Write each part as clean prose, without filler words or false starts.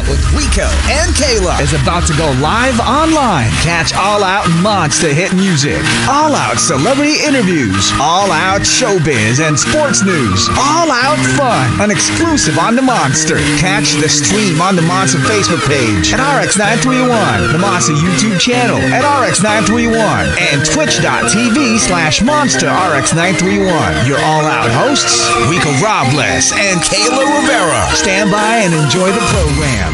Out with Rico and Kayla is about to go live online. Catch All Out Monster hit music, All Out celebrity interviews, All Out showbiz and sports news, All Out fun, an exclusive on the Monster. Catch the stream on the Monster Facebook page at RX931, the Monster YouTube channel at RX931, and twitch.tv/Monster RX931. Your All Out hosts, Rico Robles and Kayla Rivera. Stand by and enjoy the program.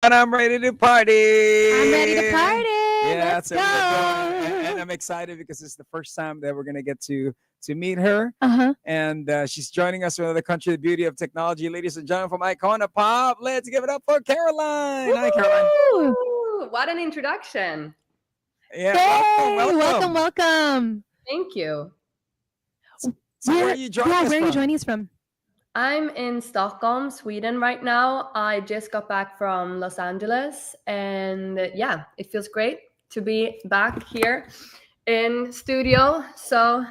And I'm ready to party. I'm ready to party. Yeah, Let's so go. and I'm excited because it's the first time that we're gonna get to meet her. And she's joining us from another country. The beauty of technology, ladies and gentlemen, from Icona Pop. Let's give it up for Caroline. Woo! Hi, Caroline. Ooh, what an introduction. Yeah, Hey, welcome. welcome. Thank you. So where are you joining us where are you from? joining us from? I'm in Stockholm, Sweden right now. I just got back from Los Angeles, and yeah, it feels great to be back here in studio. So,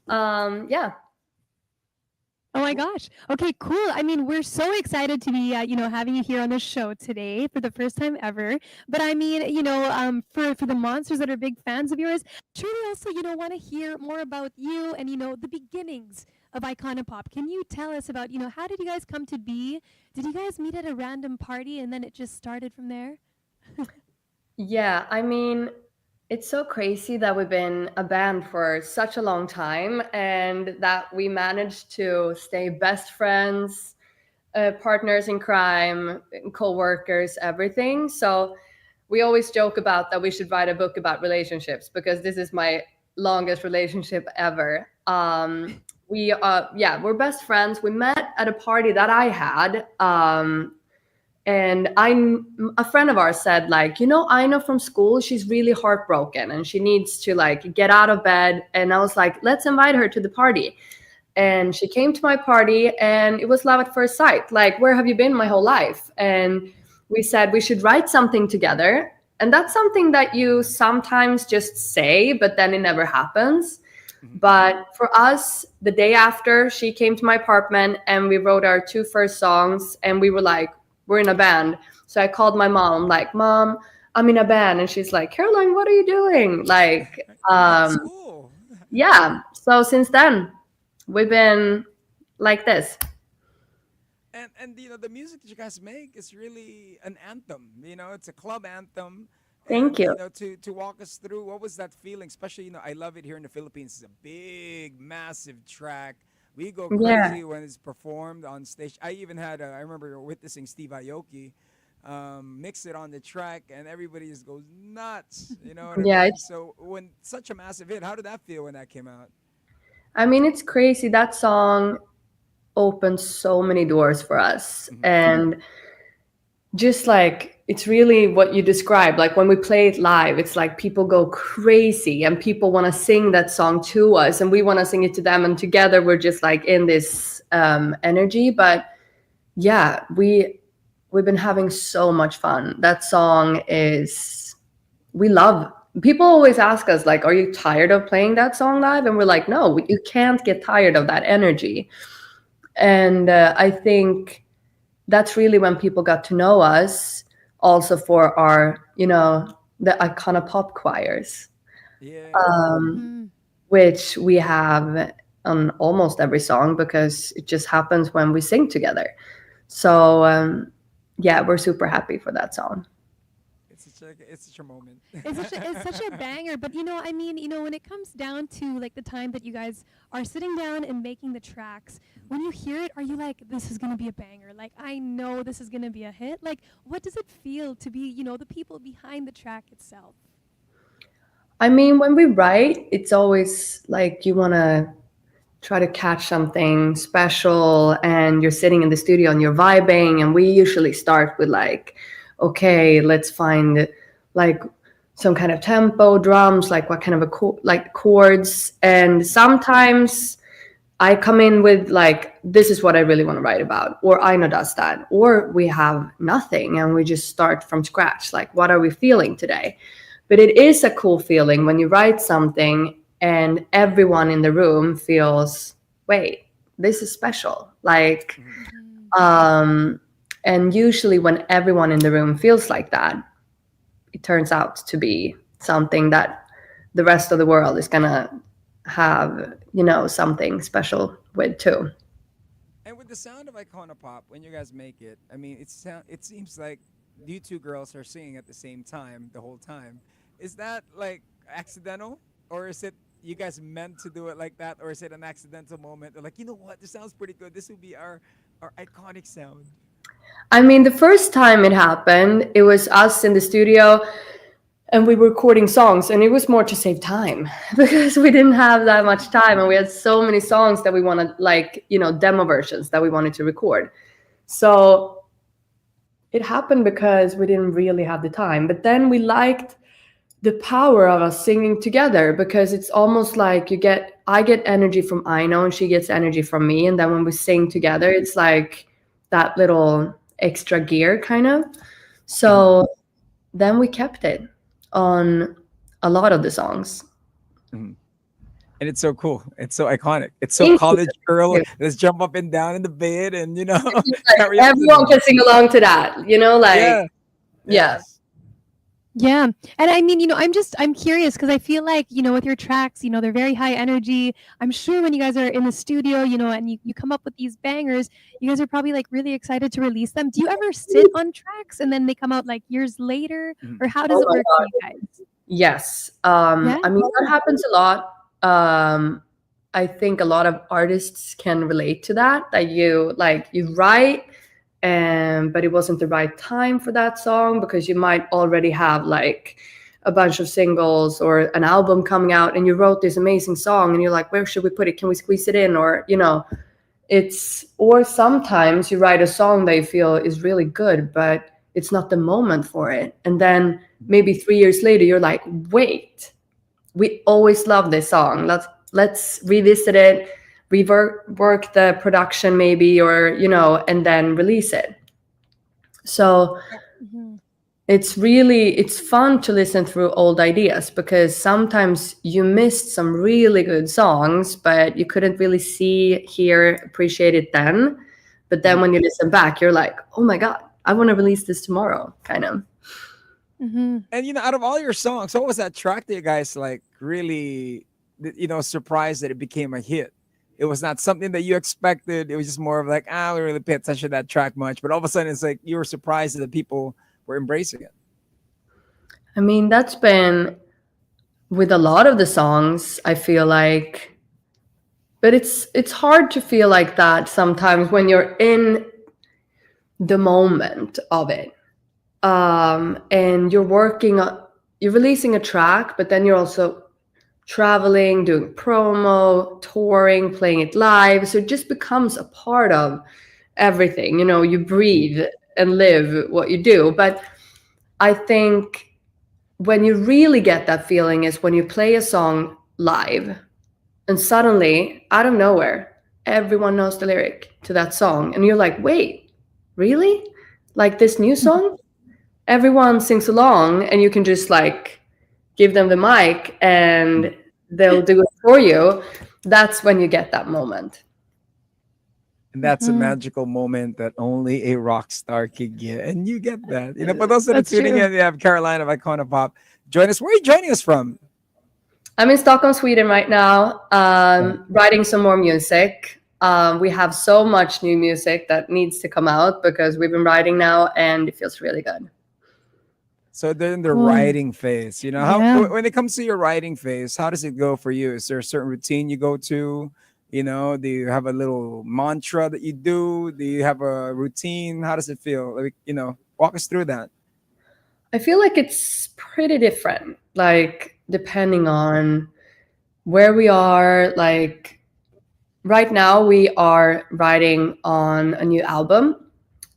yeah. Oh my gosh. Okay, cool. I mean, we're so excited to be, having you here on the show today for the first time ever. But I mean, for the monsters that are big fans of yours, truly also, want to hear more about you and, the beginnings of Icona Pop. Can you tell us about, how did you guys come to be? Did you guys meet at a random party and then it just started from there? Yeah, I mean, it's so crazy that we've been a band for such a long time and that we managed to stay best friends, partners in crime, co-workers, everything. So we always joke about that we should write a book about relationships because this is my longest relationship ever. We're best friends. We met at a party that I had. And a friend of ours said, I know from school, she's really heartbroken and she needs to get out of bed. And I was like, let's invite her to the party. And she came to my party and it was love at first sight. Where have you been my whole life? And we said we should write something together. And that's something that you sometimes just say, but then it never happens. But for us, the day after, she came to my apartment and we wrote our 2 first songs and we were like, we're in a band. So I called my mom, Mom, I'm in a band. And she's like, Caroline, what are you doing? That's cool. Yeah. So since then, we've been like this. And the music that you guys make is really an anthem. It's a club anthem. Thank you. To walk us through, what was that feeling? Especially, I love it here in the Philippines. It's a big, massive track. We go crazy when it's performed on stage. I even had, I remember witnessing Steve Aoki mix it on the track, and everybody just goes nuts. You know what I mean? So when such a massive hit, how did that feel when that came out? I mean, it's crazy. That song opened so many doors for us. And just it's really what you described. When we play it live, it's people go crazy and people want to sing that song to us and we want to sing it to them. And together we're just in this energy. But yeah, we've been having so much fun. That song we love. People always ask us, are you tired of playing that song live? And we're like, no, you can't get tired of that energy. And I think that's really when people got to know us. Also for our, the Icona Pop choirs, which we have on almost every song because it just happens when we sing together. So, we're super happy for that song. It's such a moment. It's such a banger. But, when it comes down to the time that you guys are sitting down and making the tracks, when you hear it, are you this is going to be a banger? I know this is going to be a hit. What does it feel to be, the people behind the track itself? I mean, when we write, it's always you want to try to catch something special and you're sitting in the studio and you're vibing. And we usually start with okay, let's find some kind of tempo, drums, what kind of chords. And sometimes I come in with this is what I really want to write about, or Ina does that, or we have nothing and we just start from scratch. What are we feeling today? But it is a cool feeling when you write something and everyone in the room feels, wait, this is special. Like, and usually when everyone in the room feels like that, it turns out to be something that the rest of the world is gonna have, something special with too. And with the sound of Icona Pop, when you guys make it, I mean, it seems like you two girls are singing at the same time the whole time. Is that like accidental, or is it you guys meant to do it like that, or is it an accidental moment? They're like, you know what, this sounds pretty good. This will be our iconic sound. I mean, the first time it happened, it was us in the studio and we were recording songs, and it was more to save time because we didn't have that much time and we had so many songs that we wanted, like, demo versions that we wanted to record. So it happened because we didn't really have the time. But then we liked the power of us singing together, because it's almost like I get energy from Aino and she gets energy from me. And then when we sing together, it's like that little extra gear kind of. So then we kept it on a lot of the songs. And it's so cool. It's so iconic. It's so Thank you. college girl. Yeah. Let's jump up and down in the bed and, Like, everyone can sing along to that, like, yeah. yes. Yeah. And I mean, I'm curious because I feel like, with your tracks, they're very high energy. I'm sure when you guys are in the studio, and you come up with these bangers, you guys are probably like really excited to release them. Do you ever sit on tracks and then they come out like years later? Or how does it work for you guys? Yes. Yeah? I mean, that happens a lot. I think a lot of artists can relate to that you write, but it wasn't the right time for that song, because you might already have like a bunch of singles or an album coming out, and you wrote this amazing song and you're like, where should we put it? Can we squeeze it in? Or, or sometimes you write a song that you feel is really good, but it's not the moment for it. And then maybe 3 years later, you're like, wait, we always love this song. Let's revisit it, rework the production maybe, or, and then release it. So it's fun to listen through old ideas, because sometimes you missed some really good songs, but you couldn't really see, hear, appreciate it then. But then when you listen back, you're like, oh my God, I want to release this tomorrow, kind of. And, out of all your songs, what was that track that you guys like really, surprised that it became a hit? It was not something that you expected. It was just more of like, we don't really pay attention to that track much. But all of a sudden, it's like you were surprised that people were embracing it. I mean, that's been with a lot of the songs, I feel like. But it's hard to feel like that sometimes when you're in the moment of it. And you're releasing a track, but then you're also traveling, doing promo, touring, playing it live. So it just becomes a part of everything. You breathe and live what you do. But I think when you really get that feeling is when you play a song live and suddenly, out of nowhere, everyone knows the lyric to that song. And you're like, wait, really? Like this new song? Everyone sings along, and you can just like give them the mic and they'll do it for you. That's when you get that moment. And that's a magical moment that only a rock star can get. And you get that. For those that are tuning in, you have Caroline of Icona Pop. Join us. Where are you joining us from? I'm in Stockholm, Sweden right now, writing some more music. We have so much new music that needs to come out because we've been writing now, and it feels really good. So they're in the writing phase. When it comes to your writing phase, how does it go for you? Is there a certain routine you go to? Do you have a little mantra that you do? Do you have a routine? How does it feel? Like, walk us through that. I feel like it's pretty different, like depending on where we are. Like right now we are writing on a new album.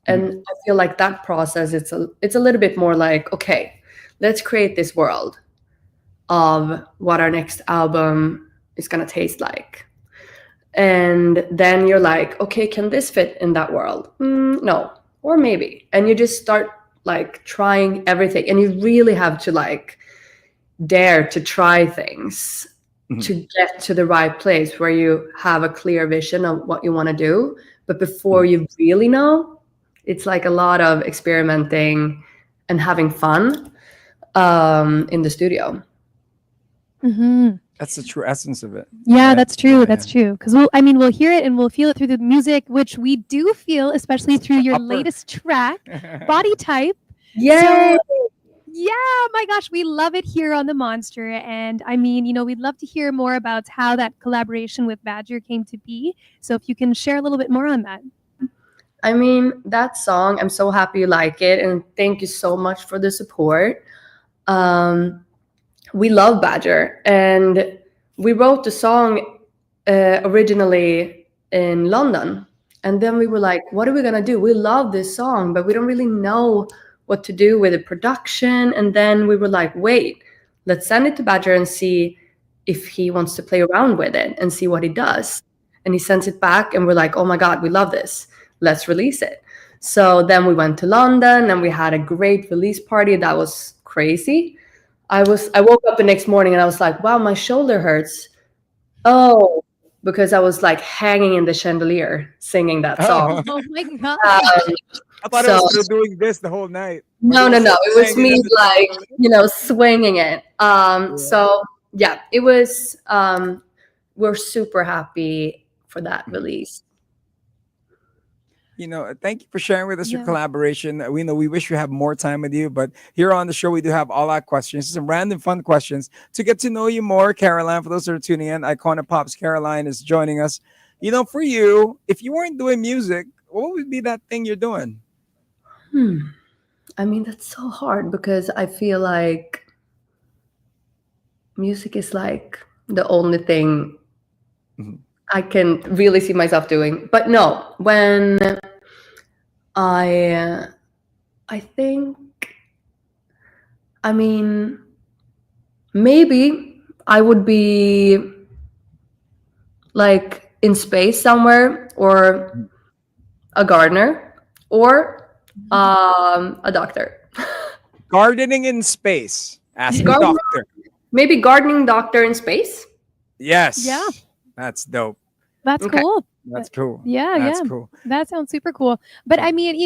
And I feel like that process, it's a little bit more like, okay, let's create this world of what our next album is going to taste like. And then you're like, okay, can this fit in that world? No, or maybe. And you just start like trying everything. And you really have to like dare to try things to get to the right place where you have a clear vision of what you want to do. But before you really know, it's like a lot of experimenting and having fun in the studio. Mm-hmm. That's the true essence of it. Yeah, right? that's true. Yeah, That's yeah. true. Because we'll hear it and we'll feel it through the music, which we do feel, especially through your Upper. latest track, Body Type. Yay! So, yeah, my gosh, we love it here on the Monster. And I mean, we'd love to hear more about how that collaboration with Badger came to be. So if you can share a little bit more on that. I mean, that song, I'm so happy you like it. And thank you so much for the support. We love Badger. And we wrote the song originally in London. And then we were like, what are we going to do? We love this song, but we don't really know what to do with the production. And then we were like, wait, let's send it to Badger and see if he wants to play around with it and see what he does. And he sends it back and we're like, oh my God, we love this. Let's release it. So then we went to London and we had a great release party. That was crazy. I woke up the next morning and I was like, wow, my shoulder hurts. Oh, because I was like hanging in the chandelier singing that song. Oh my God. I thought I was still doing this the whole night. No. It was hanging me in the like, swinging it. So yeah, it was, we're super happy for that release. Thank you for sharing with us your Yeah. collaboration. We know we wish we have more time with you, but here on the show we do have all our questions, some random fun questions to get to know you more, Caroline. For those that are tuning in, Icona Pop's Caroline is joining us. For you, if you weren't doing music, what would be that thing you're doing? I mean, that's so hard because I feel like music is like the only thing I can really see myself doing. But no, when I think, I mean, maybe I would be like in space somewhere, or a gardener, or a doctor. Gardening in space. Ask a Gardener. doctor. Maybe gardening doctor in space. Yes. Yeah. That's dope. That's Okay. cool. That's cool. Yeah, That's yeah. cool. That sounds super cool. But I mean,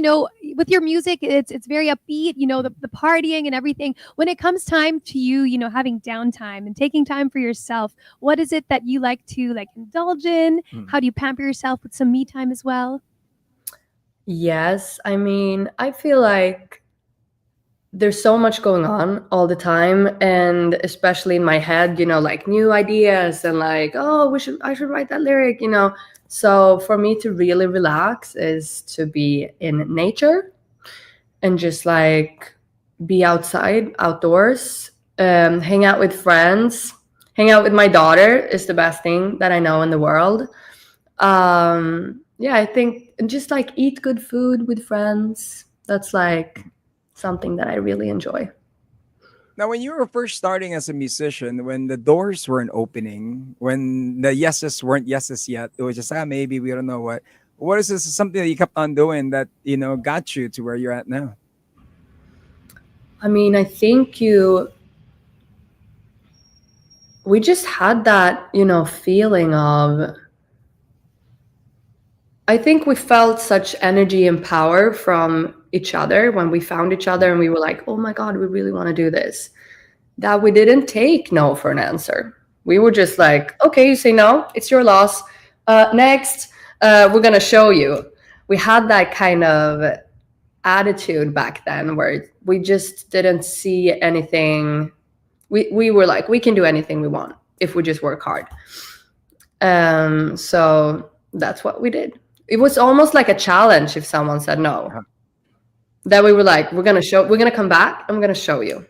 with your music, it's very upbeat, the partying and everything. When it comes time to you, having downtime and taking time for yourself, what is it that you like to indulge in? How do you pamper yourself with some me time as well? Yes, I mean, I feel like there's so much going on all the time, and especially in my head, like new ideas and like, oh, I should write that lyric. So for me to really relax is to be in nature and just like be outdoors, hang out with friends, hang out with my daughter is the best thing that I know in the world. Yeah, I think just like eat good food with friends. That's like something that I really enjoy. Now, when you were first starting as a musician, when the doors weren't opening, when the yeses weren't yeses yet, it was just, maybe, we don't know what. What is this? Something that you kept on doing that, got you to where you're at now? I mean, I think we just had that, feeling of, I think we felt such energy and power from each other when we found each other and we were like, oh my God, we really want to do this. That we didn't take no for an answer. We were just like, okay, you say no, it's your loss. Next, we're going to show you. We had that kind of attitude back then where we just didn't see anything. We were like, we can do anything we want if we just work hard. So that's what we did. It was almost like a challenge if someone said no. That we were like, we're going to come back. I'm going to show you.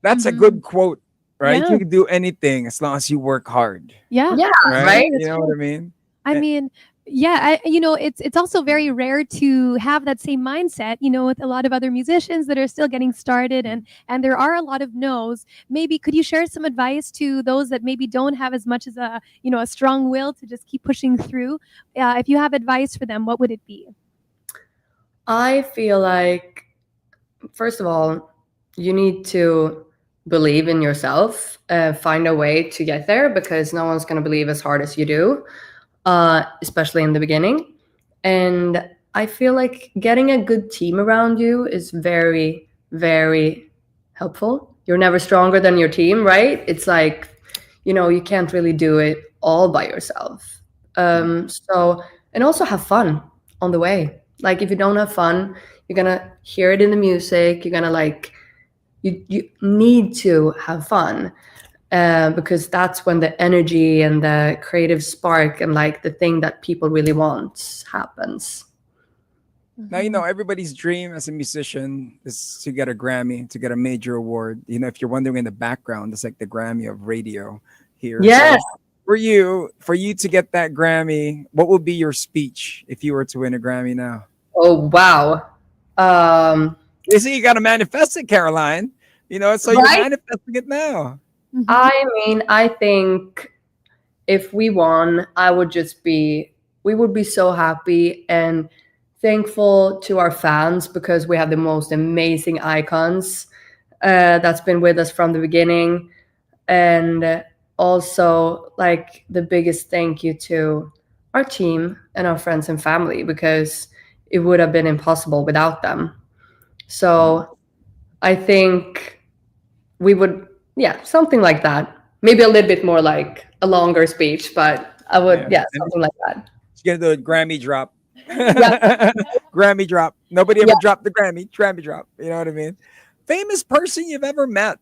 That's a good quote, right? Yeah. You can do anything as long as you work hard. Yeah. Yeah, right? You know what I mean? I mean, yeah, it's also very rare to have that same mindset, with a lot of other musicians that are still getting started, and there are a lot of no's. Maybe could you share some advice to those that maybe don't have as much as a strong will to just keep pushing through? If you have advice for them, what would it be? I feel like, first of all, you need to believe in yourself, find a way to get there, because no one's going to believe as hard as you do, especially in the beginning. And I feel like getting a good team around you is very, very helpful. You're never stronger than your team, right? It's like, you can't really do it all by yourself. So, and also have fun on the way. Like, if you don't have fun, you're gonna hear it in the music. You're gonna like, you need to have fun, because that's when the energy and the creative spark and like the thing that people really want happens. Now, everybody's dream as a musician is to get a Grammy, to get a major award. If you're wondering in the background, it's like the Grammy of radio here. Yes. So for you to get that Grammy, what would be your speech if you were to win a Grammy now? Oh, wow. You see, you got to manifest it, Caroline. So you're manifesting it now. I mean, I think if we won, we would be so happy and thankful to our fans, because we have the most amazing icons that's been with us from the beginning. And also, like, the biggest thank you to our team and our friends and family, because it would have been impossible without them. So I think we would, something like that. Maybe a little bit more like a longer speech, but I would, something like that. You're gonna do a Grammy drop. Grammy drop. Nobody ever dropped the Grammy drop. You know what I mean? Famous person you've ever met.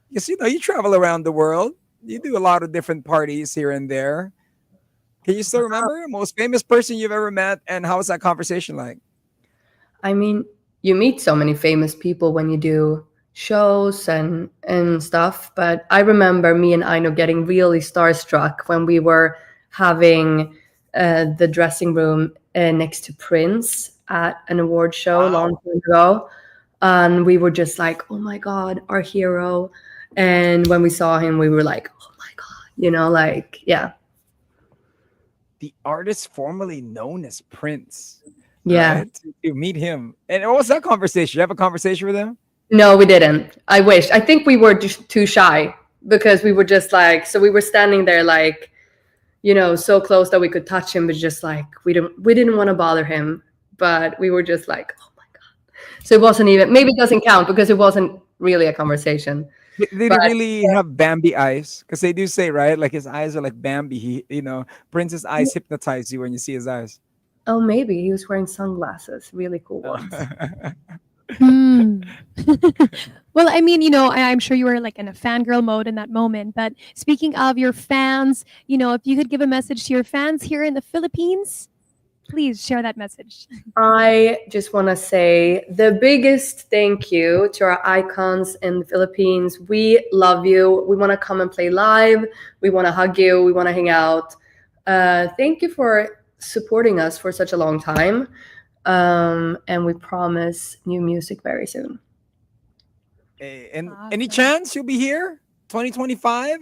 Because you travel around the world. You do a lot of different parties here and there. Can you still remember most famous person you've ever met, and how was that conversation like? I mean, you meet so many famous people when you do shows and stuff, but I remember me and Aino getting really starstruck when we were having the dressing room next to Prince at an award show long time ago, and we were just like, oh my god, our hero. And when we saw him, we were like, oh my god, The artist formerly known as Prince. Yeah. Right? To meet him. And what was that conversation? You have a conversation with him? No, we didn't. I wish. I think we were just too shy, because we were just like, so we were standing there like, so close that we could touch him, but just like, we didn't want to bother him, but we were just like, oh my god. So it wasn't even, maybe it doesn't count because it wasn't really a conversation. Did he really have Bambi eyes? Because they do say, right? Like his eyes are like Bambi. Prince's eyes hypnotize you when you see his eyes. Oh, maybe he was wearing sunglasses, really cool ones. Well, I mean, I'm sure you were like in a fangirl mode in that moment. But speaking of your fans, if you could give a message to your fans here in the Philippines, please share that message. I just want to say the biggest thank you to our icons in the Philippines. We love you. We want to come and play live. We want to hug you. We want to hang out. Thank you for supporting us for such a long time. And we promise new music very soon. Hey, and any chance you'll be here 2025?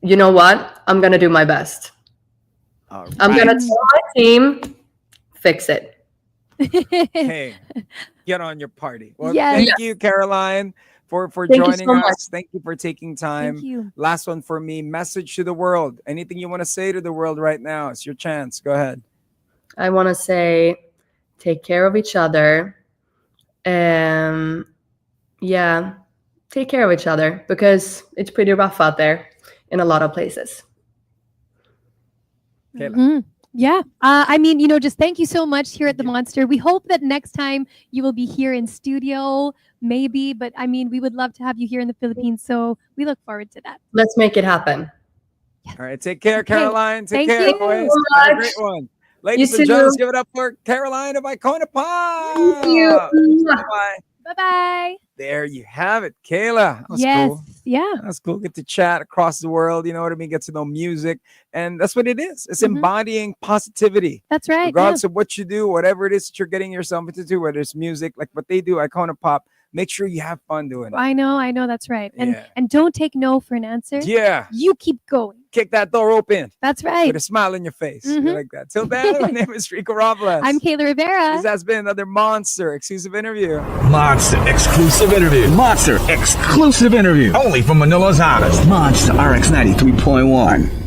You know what? I'm going to do my best. Right. I'm going to tell my team, fix it. Hey, get on your party. Well, Yes. thank you, Caroline, for Thank you joining so us. much. Thank you for taking time. Thank you. Last one for me. Message to the world. Anything you want to say to the world right now? It's your chance. Go ahead. I want to say, take care of each other. Take care of each other, because it's pretty rough out there in a lot of places. Kayla. Yeah. I mean, just thank you so much here at the Monster. We hope that next time you will be here in studio, maybe. But I mean, we would love to have you here in the Philippines. So we look forward to that. Let's make it happen. All right. Take care, Caroline. Take Thank care. you Always. so Have a much. great one. Ladies You and too. gentlemen, give it up for Caroline of Icona Pop. Thank you. Bye-bye. Bye-bye. There you have it, Kayla. That was Yes. cool. Yeah. That's cool. Get to chat across the world. You know what I mean? Get to know music. And that's what it is. It's embodying positivity. That's right. Regardless of what you do, whatever it is that you're getting yourself into, whether it's music, like what they do, Icona Pop, make sure you have fun doing it. I know. That's right. And Yeah. and don't take no for an answer. Yeah. You keep going. kick that door open That's right. with a smile on your face. Like that. Till then, my name is Rico Robles. I'm Kayla Rivera. This has been another Monster exclusive interview. Monster exclusive interview. Monster exclusive interview. Only from Manila's hottest. Monster RX93.1.